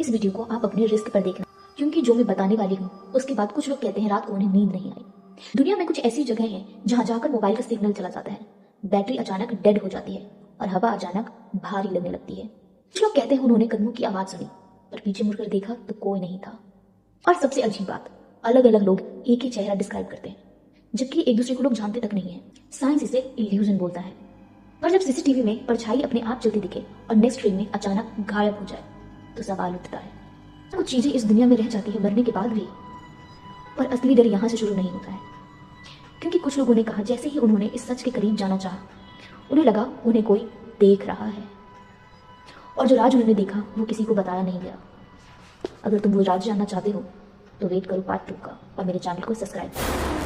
इस वीडियो को आप अपने रिस्क पर देखना, क्योंकि जो मैं बताने वाली हूँ उसके बाद कुछ लोग कहते हैं रात को उन्हें नींद नहीं आई। दुनिया में कुछ ऐसी जगह है जहाँ जाकर मोबाइल का सिग्नल चला जाता है, बैटरी अचानक डेड हो जाती है और हवा अचानक भारी लगने लगती है। कुछ लोग कहते हैं उन्होंने कदमों की आवाज सुनी, पर पीछे मुड़कर देखा तो कोई नहीं था। और सबसे अजीब बात, अलग अलग लोग एक ही चेहरा डिस्क्राइब करते हैं, जबकि एक दूसरे को लोग जानते तक नहीं है। साइंस इसे इल्यूजन बोलता है। पर जब सीसीटीवी में परछाई अपने आप चलती दिखे और नेक्स्ट फ्रेम में अचानक गायब हो जाए तो सवाल उठता है, कुछ चीजें इस दुनिया में रह जाती है मरने के बाद भी। पर असली डर यहाँ से शुरू नहीं होता है, क्योंकि कुछ लोगों ने कहा जैसे ही उन्होंने इस सच के करीब जाना चाहा, उन्हें लगा उन्हें कोई देख रहा है, और जो राज उन्होंने देखा वो किसी को बताया नहीं गया। अगर तुम वो राज जानना चाहते हो तो वेट करो पार्ट 2 का और मेरे चैनल को सब्सक्राइब करो।